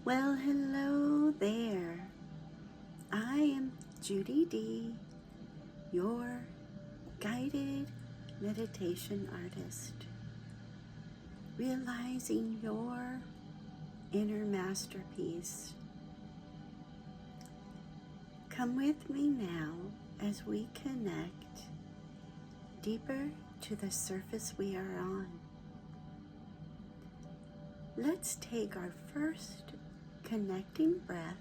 Well, hello there. I am Judy D, your guided meditation artist, realizing your inner masterpiece. Come with me now as we connect deeper to the surface we are on. Let's take our first connecting breath.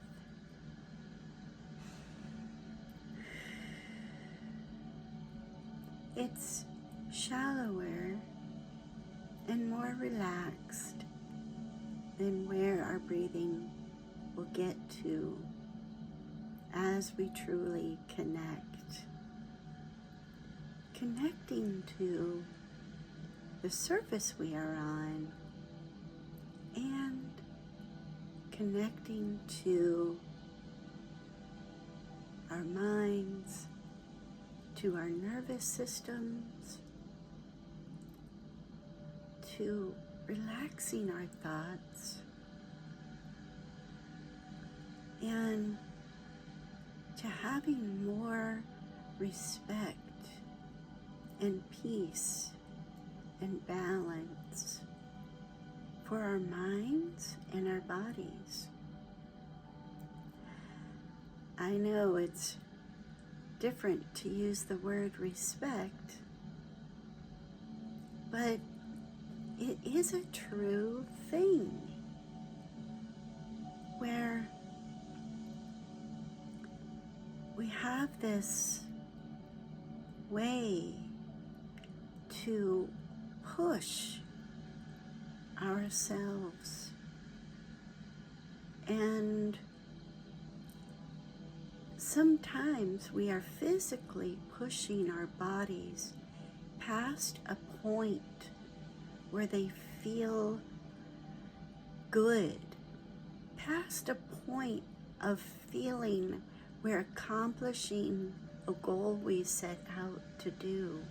It's shallower and more relaxed than where our breathing will get to as we truly connect. Connecting to the surface we are on and connecting to our minds, to our nervous systems, to relaxing our thoughts, and to having more respect and peace and balance for our minds and our bodies. I know it's different to use the word respect, but it is a true thing where we have this way to push ourselves, and sometimes we are physically pushing our bodies past a point where they feel good, past a point of feeling we're accomplishing a goal we set out to do.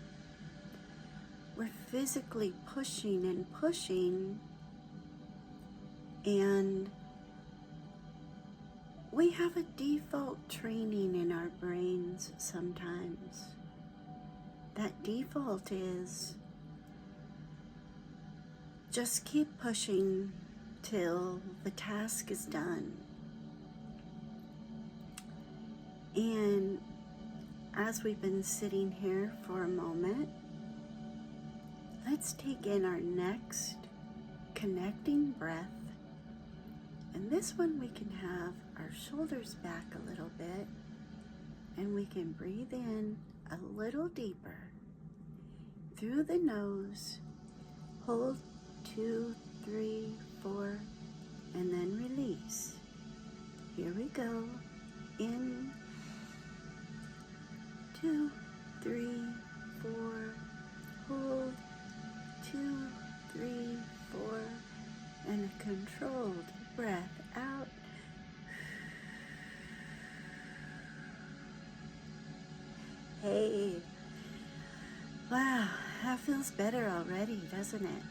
We're physically pushing and pushing, and we have a default training in our brains sometimes. That default is just keep pushing till the task is done. And as we've been sitting here for a moment, let's take in our next connecting breath. And this one we can have our shoulders back a little bit, and we can breathe in a little deeper through the nose. Hold 2, 3, 4, and then release. Here we go. In 2, 3, 4. Hold 2, 3, 4, and a controlled breath out. Hey, wow, that feels better already, doesn't it?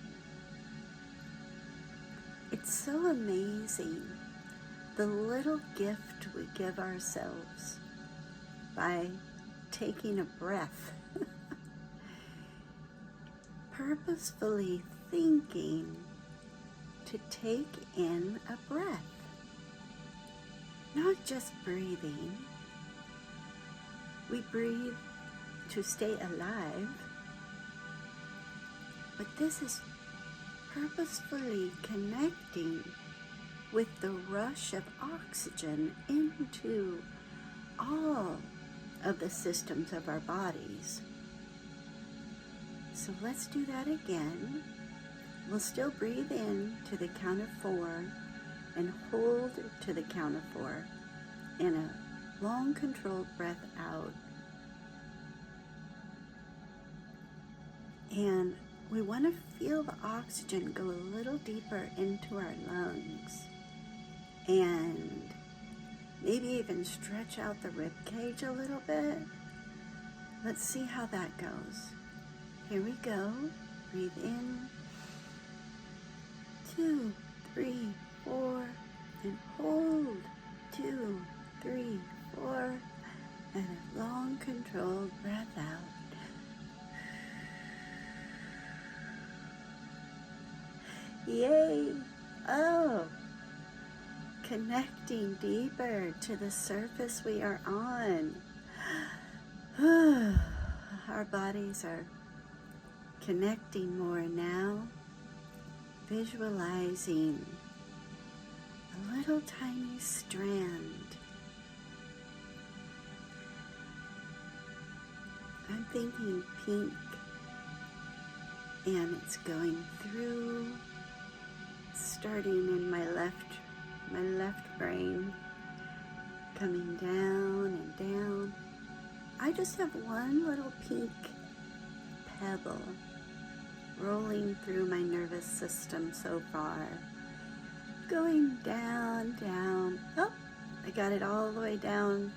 It's so amazing the little gift we give ourselves by taking a breath. Purposefully thinking to take in a breath, not just breathing. We breathe to stay alive, but this is purposefully connecting with the rush of oxygen into all of the systems of our bodies. So let's do that again. We'll still breathe in to the count of 4 and hold to the count of 4 and a long controlled breath out. And we want to feel the oxygen go a little deeper into our lungs, and maybe even stretch out the rib cage a little bit. Let's see how that goes. Here we go. Breathe in. 2, 3, 4, and hold. 2, 3, 4, and a long controlled breath out. Yay! Oh, connecting deeper to the surface we are on. Our bodies are connecting more now, visualizing a little tiny strand. I'm thinking pink, and it's going through, starting in my left brain, coming down and down. I just have one little pink pebble rolling through my nervous system so far, going down, down. Oh, I got it all the way down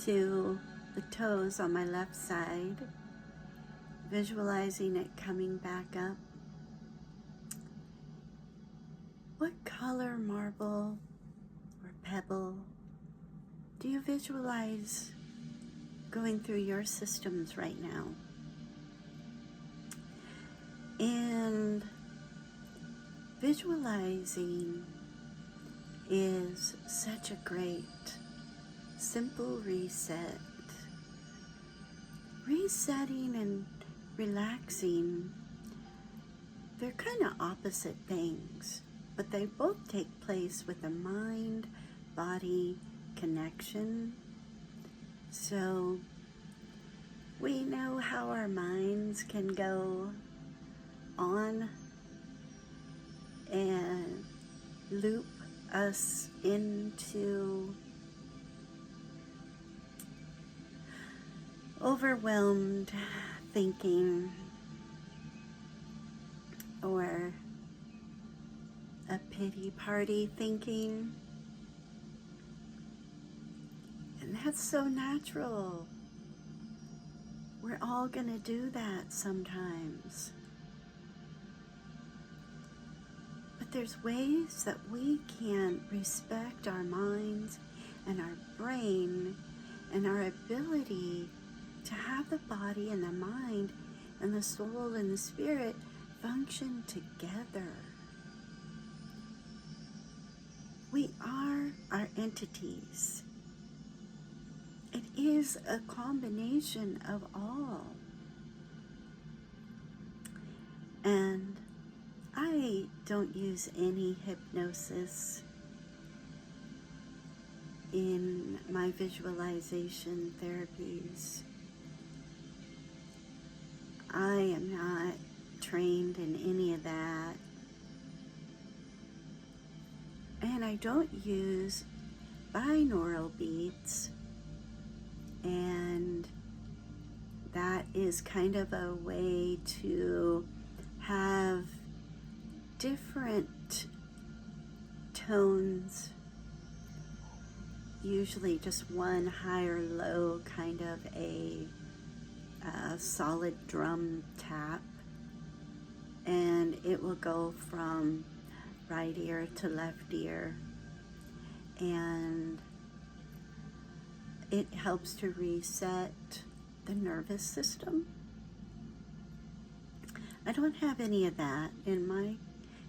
to the toes on my left side, visualizing it coming back up. What color marble or pebble do you visualize going through your systems right now? And visualizing is such a great, simple reset. Resetting and relaxing, they're kind of opposite things, but they both take place with a mind-body connection. So we know how our minds can go on and loop us into overwhelmed thinking or a pity party thinking. And that's so natural. We're all gonna do that sometimes. But there's ways that we can respect our minds and our brain and our ability to have the body and the mind and the soul and the spirit function together. We are our entities. It is a combination of all. And I don't use any hypnosis in my visualization therapies. I am not trained in any of that. And I don't use binaural beats. And that is kind of a way to have different tones, usually just one high or low, kind of a solid drum tap, and it will go from right ear to left ear, and it helps to reset the nervous system. I don't have any of that in my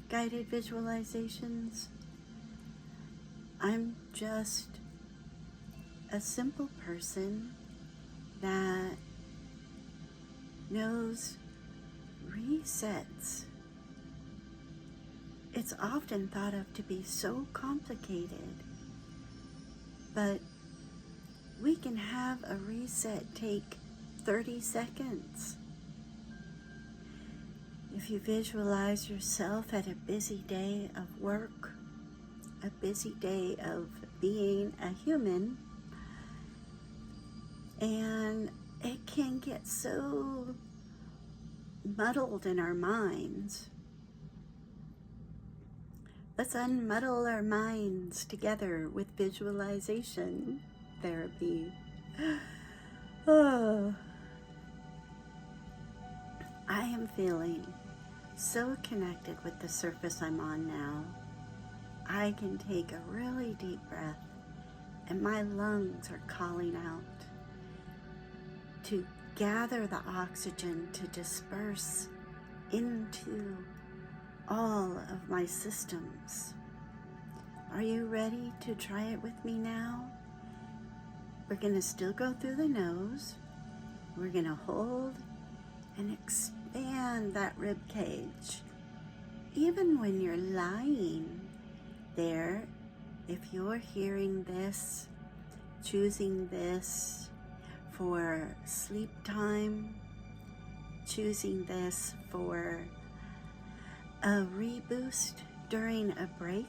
guided visualizations. I'm just a simple person that knows resets. It's often thought of to be so complicated, but we can have a reset take 30 seconds. If you visualize yourself at a busy day of work, a busy day of being a human, and it can get so muddled in our minds. Let's unmuddle our minds together with visualization therapy. Oh, I am feeling so connected with the surface I'm on now. I can take a really deep breath and my lungs are calling out to gather the oxygen to disperse into all of my systems. Are you ready to try it with me now? We're going to still go through the nose. We're going to hold and expand that rib cage. Even when you're lying there, if you're hearing this, choosing this for sleep time, choosing this for a reboost during a break,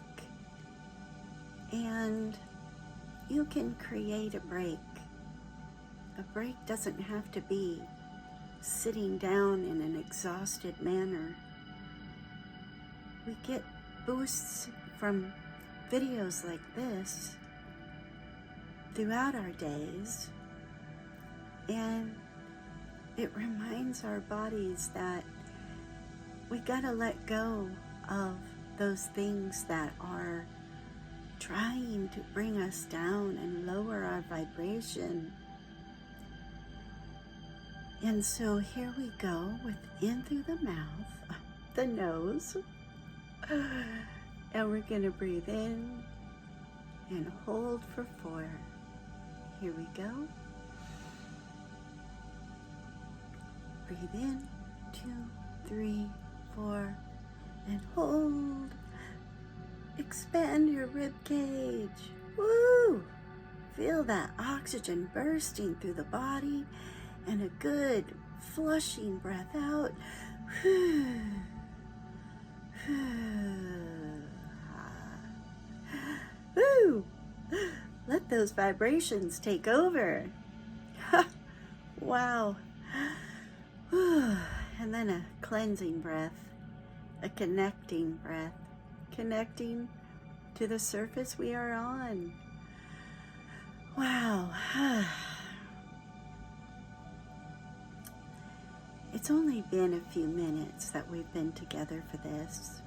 and you can create a break. A break doesn't have to be sitting down in an exhausted manner. We get boosts from videos like this throughout our days, and it reminds our bodies that we gotta let go of those things that are trying to bring us down and lower our vibration. And so here we go with in through the mouth, the nose, and we're gonna breathe in and hold for 4. Here we go. Breathe in, 2, 3, 4, and hold. Expand your rib cage. Woo! Feel that oxygen bursting through the body and a good flushing breath out. Woo! Let those vibrations take over. Wow. And then a cleansing breath, a connecting breath, connecting to the surface we are on. Wow. It's only been a few minutes that we've been together for this.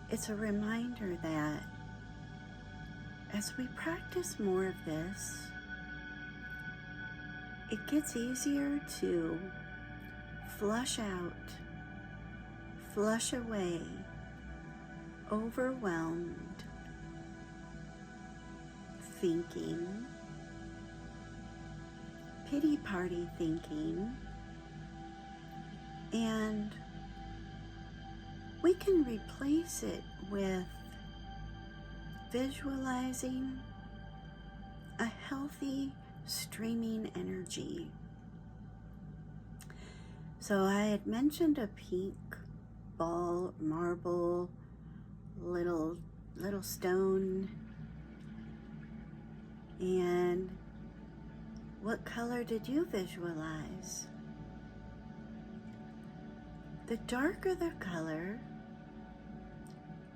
It's a reminder that as we practice more of this, it gets easier to flush out, flush away, overwhelmed thinking, pity party thinking, and we can replace it with visualizing a healthy streaming energy. So I had mentioned a pink ball, marble, little stone, and what color did you visualize? The darker the color,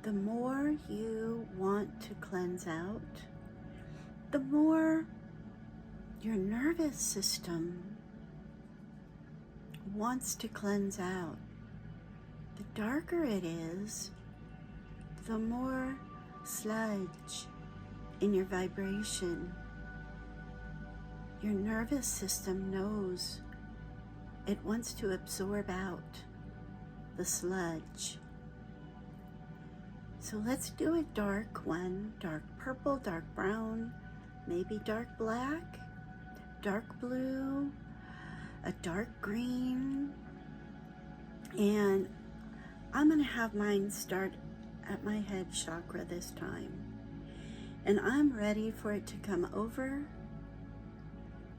the more you want to cleanse out, the more your nervous system wants to cleanse out. The darker it is, the more sludge in your vibration. Your nervous system knows it wants to absorb out the sludge. So let's do a dark one, dark purple, dark brown, maybe dark black, dark blue, a dark green, and I'm going to have mine start at my head chakra this time. And I'm ready for it to come over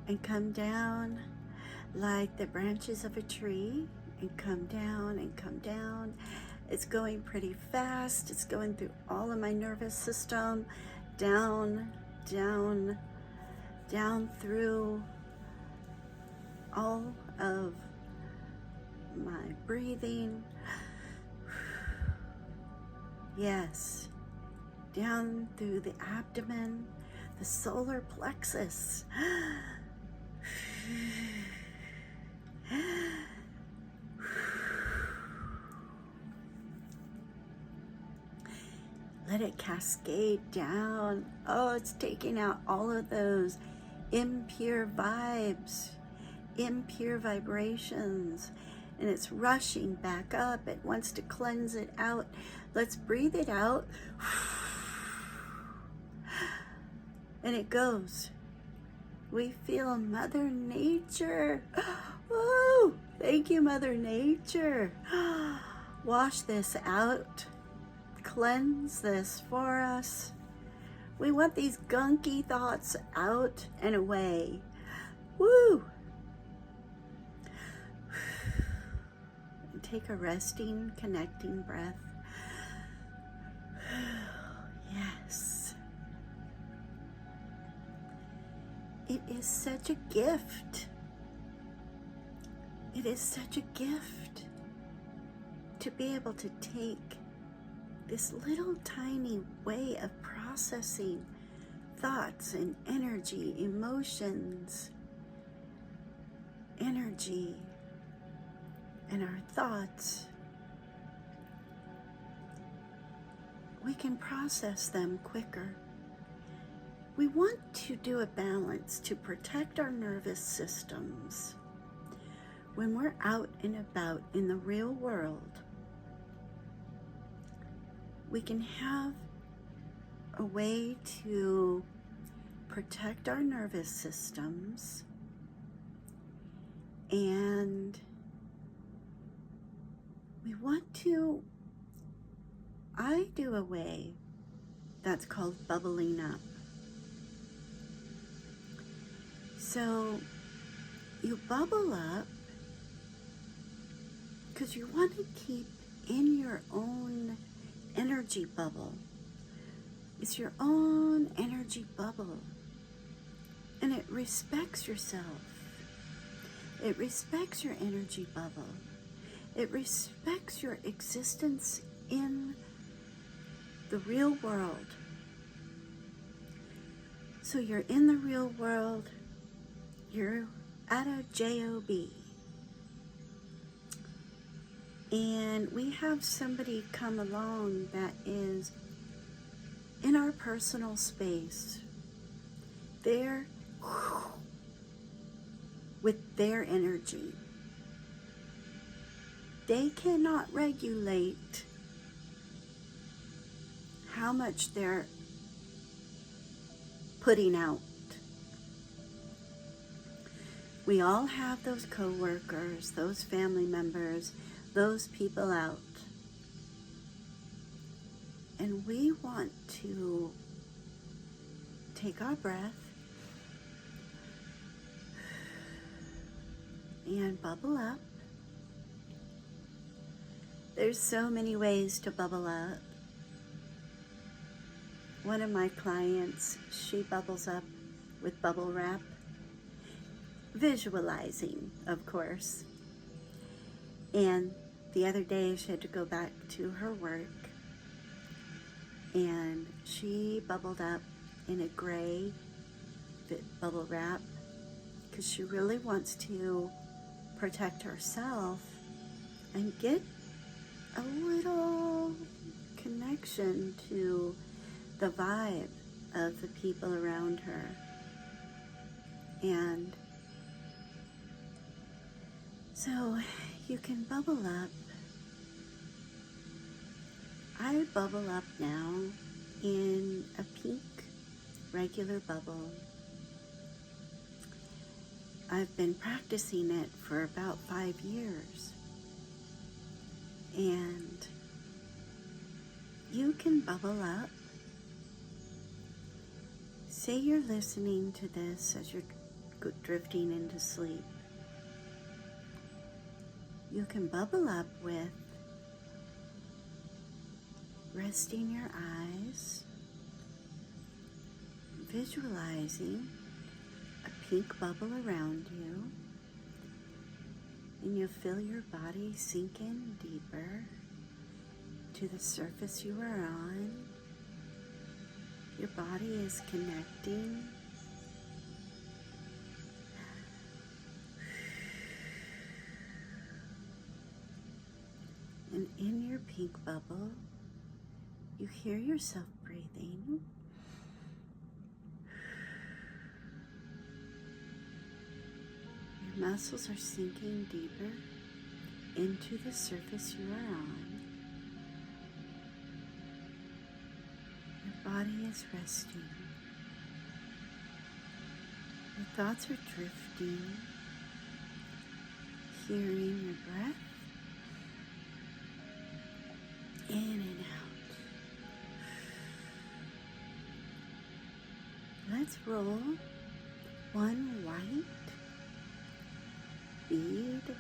and come down like the branches of a tree and come down and come down. It's going pretty fast. It's going through all of my nervous system, down, down, down through all of my breathing. Yes, down through the abdomen, the solar plexus. let it cascade down. Oh, it's taking out all of those impure vibes, impure vibrations, and it's rushing back up. It wants to cleanse it out. Let's breathe it out. And it goes. We feel Mother Nature. Woo! Thank you, Mother Nature. Wash this out. Cleanse this for us. We want these gunky thoughts out and away. Woo! And take a resting, connecting breath. Yes. It is such a gift. It is such a gift to be able to take this little tiny way of processing thoughts and energy, emotions, energy, and our thoughts. We can process them quicker. We want to do a balance to protect our nervous systems. When we're out and about in the real world, we can have a way to protect our nervous systems, and we want to, I do a way that's called bubbling up. So you bubble up because you want to keep in your own energy bubble. It's your own energy bubble. And it respects yourself. It respects your energy bubble. It respects your existence in the real world. So you're in the real world. You're at a job. And we have somebody come along that is in our personal space. They're with their energy. They cannot regulate how much they're putting out. We all have those coworkers, those family members, those people out. And we want to take our breath and bubble up. There's so many ways to bubble up. One of my clients, she bubbles up with bubble wrap. Visualizing, of course. And the other day she had to go back to her work, and she bubbled up in a gray bubble wrap because she really wants to protect herself and get a little connection to the vibe of the people around her. And so you can bubble up. I bubble up now in a pink regular bubble. I've been practicing it for about 5 years. And you can bubble up. Say you're listening to this as you're drifting into sleep. You can bubble up with resting your eyes, visualizing a pink bubble around you, and you feel your body sink in deeper to the surface you are on. Your body is connecting. And in your pink bubble, You hear yourself breathing. Your muscles are sinking deeper into the surface you are on. Your body is resting. Your thoughts are drifting, hearing your breath in and out. Let's roll one white bead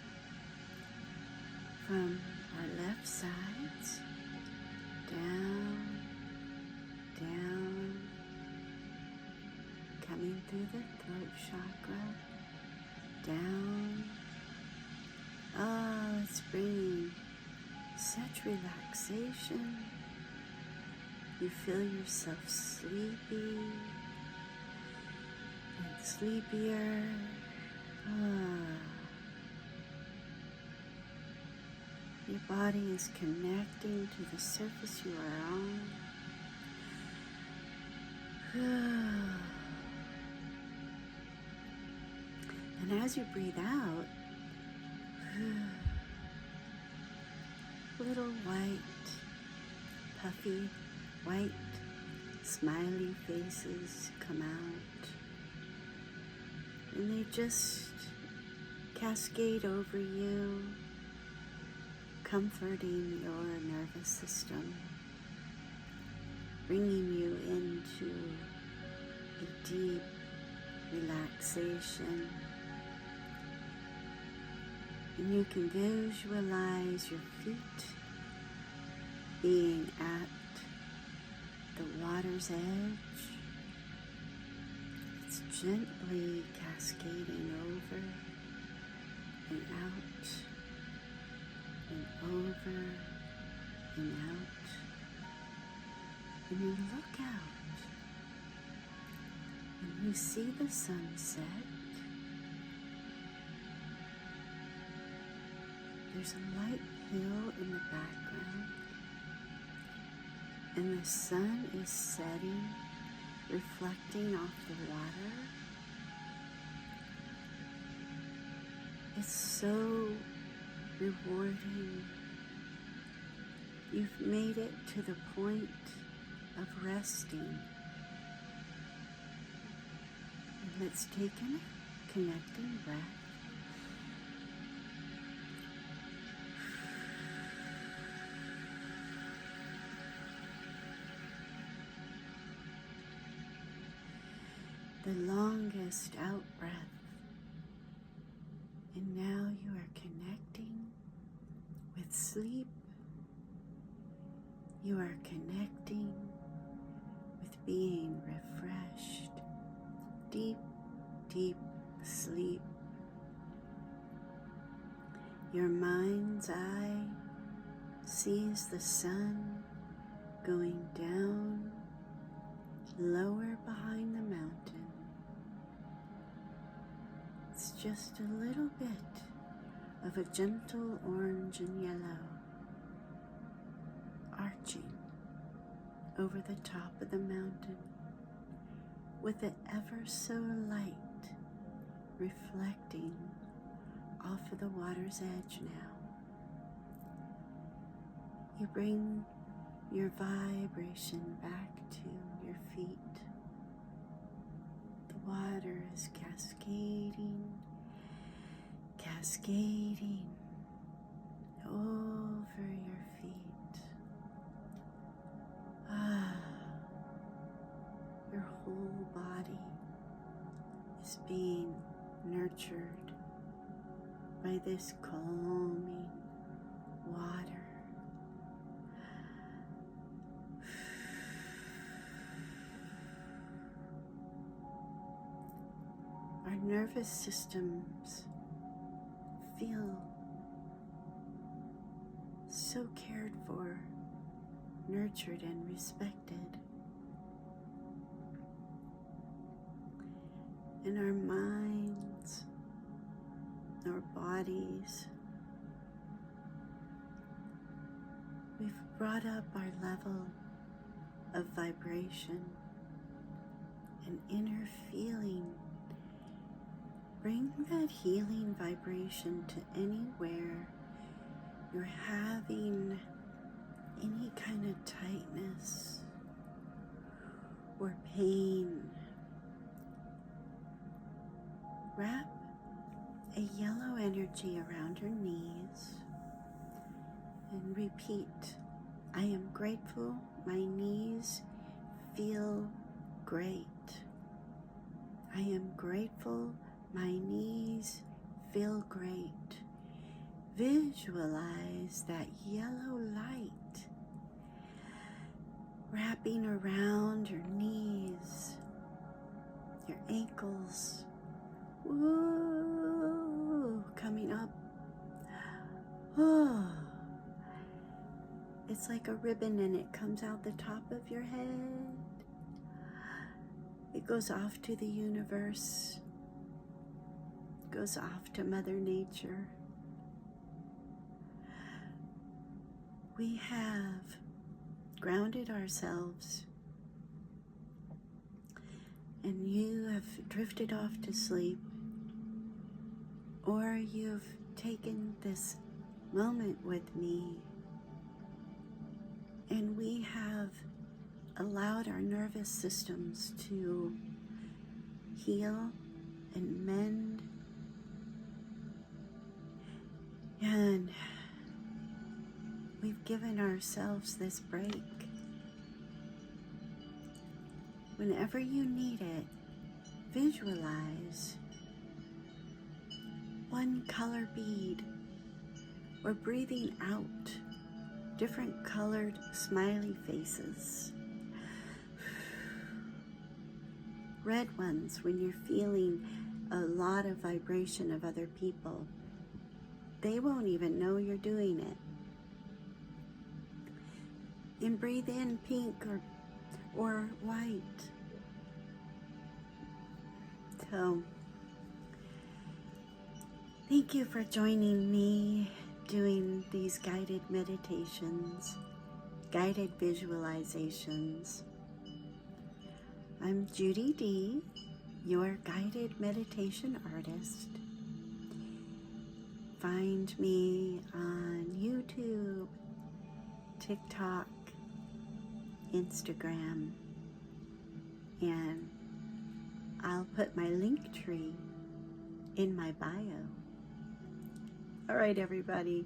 from our left sides down, down, coming through the throat chakra, down. Oh, it's bringing such relaxation. You feel yourself sleepy and sleepier. Your body is connecting to the surface you are on. And as you breathe out, little white, puffy, white, smiley faces come out. And they just cascade over you, comforting your nervous system, bringing you into a deep relaxation. And you can visualize your feet being at the water's edge. It's gently cascading over and out and over and out. And you look out and you see the sunset. There's a light hill in the background, and the sun is setting, reflecting off the water. It's so rewarding. You've made it to the point of resting. And let's take a connecting breath. The longest out breath. And now you are connecting with sleep. You are connecting with being refreshed. Deep, deep sleep. Your mind's eye sees the sun going down, lower behind the mountain. It's just a little bit of a gentle orange and yellow arching over the top of the mountain with it ever so light reflecting off of the water's edge now. You bring your vibration back to your feet. The water is cascading, cascading over your feet. Your whole body is being nurtured by this calming water. Our nervous systems feel so cared for, nurtured, and respected. In our minds, our bodies, we've brought up our level of vibration, an inner feeling. Bring that healing vibration to anywhere you're having any kind of tightness or pain. Wrap a yellow energy around your knees and repeat, I am grateful my knees feel great. I am grateful my knees feel great. Visualize that yellow light wrapping around your knees, your ankles, woo, coming up. Oh, it's like a ribbon and it comes out the top of your head. It goes off to the universe, goes off to Mother Nature. We have grounded ourselves, and you have drifted off to sleep, or you've taken this moment with me, and we have allowed our nervous systems to heal and mend, and we've given ourselves this break. Whenever you need it, visualize one color bead or breathing out different colored smiley faces. Red ones when you're feeling a lot of vibration of other people. They won't even know you're doing it. And breathe in pink or white. So, thank you for joining me doing these guided meditations, guided visualizations. I'm Judy D, your guided meditation artist. Find me on YouTube, TikTok, Instagram, and I'll put my link tree in my bio. All right, everybody.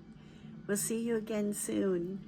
We'll see you again soon.